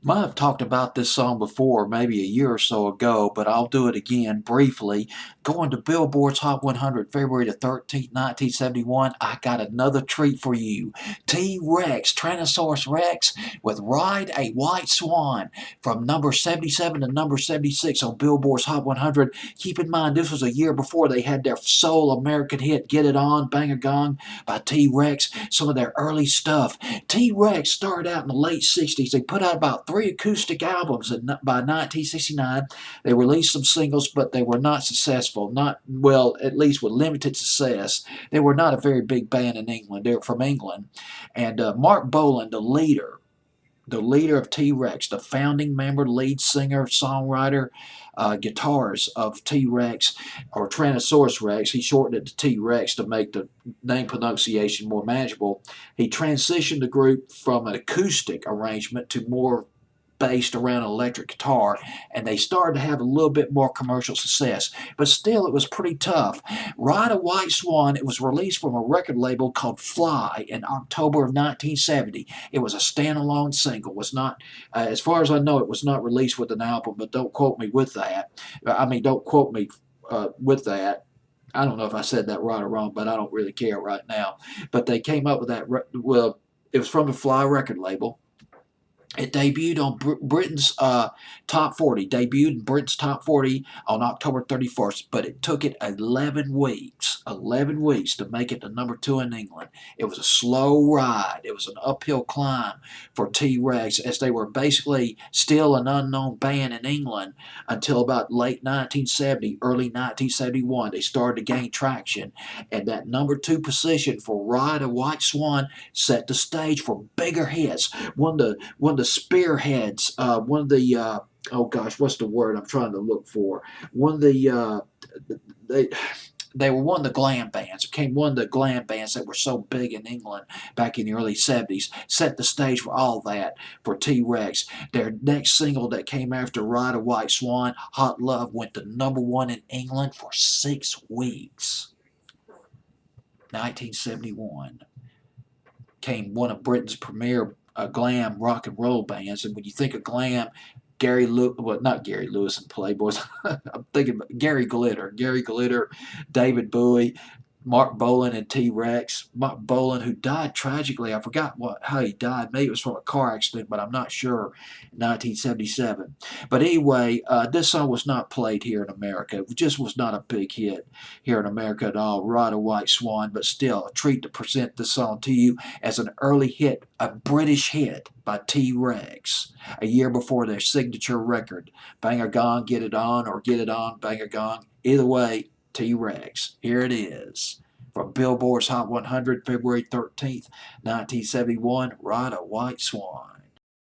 Might have talked about this song before, maybe a year or so ago, but I'll do it again briefly. Going to Billboard's Hot 100, February the 13th, 1971, I got another treat for you. T-Rex, Tyrannosaurus Rex, with Ride a White Swan, from number 77 to number 76 on Billboard's Hot 100. Keep in mind, this was a year before they had their sole American hit, Get It On, Bang a Gong, by T-Rex, some of their early stuff. T-Rex started out in the late 60s. They put out about three acoustic albums, and by 1969 they released some singles, but they were not successful. Not, well, at least with limited success. They were not a very big band in England. They were from England. And Mark Bolan, the leader of T-Rex, the founding member, lead singer, songwriter, guitarist of T-Rex, or Tyrannosaurus Rex. He shortened it to T-Rex to make the name pronunciation more manageable. He transitioned the group from an acoustic arrangement to more based around an electric guitar, and they started to have a little bit more commercial success. But still, it was pretty tough. Ride a White Swan, it was released from a record label called Fly in October of 1970. It was a standalone single. Was not, as far as I know, it was not released with an album, but don't quote me with that. I mean, don't quote me with that. I don't know if I said that right or wrong, but I don't really care right now. But they came up with that. Well, it was from the Fly record label. It debuted on Britain's top 40. Debuted in Britain's top 40 on October 31st, but it took it 11 weeks to make it to number two in England. It was a slow ride. It was an uphill climb for T-Rex, as they were basically still an unknown band in England until about late 1970, early 1971. They started to gain traction, and that number two position for Ride a White Swan set the stage for bigger hits. One of the spearheads, one of the oh gosh, what's the word I'm trying to look for? One of the they they were one of the glam bands. Became one of the glam bands that were so big in England back in the early 70s. Set the stage for all that for T-Rex. Their next single that came after Ride a White Swan, Hot Love, went to number one in England for 6 weeks. 1971 came one of Britain's premier glam rock and roll bands. And when you think of glam, well, not Gary Lewis and Playboys. I'm thinking about Gary Glitter, David Bowie, Mark Bolan, and T-Rex. Mark Bolan, who died tragically. I forgot how he died. Maybe it was from a car accident, but I'm not sure. 1977. But anyway, this song was not played here in America. It just was not a big hit here in America at all. Ride a White Swan, but still a treat to present this song to you as an early hit, a British hit by T-Rex, a year before their signature record, Bang a Gong, Get It On, or Get It On, Bang a Gong. Either way, T-Rex. Here it is. From Billboard's Hot 100, February 13th, 1971, Ride a White Swan.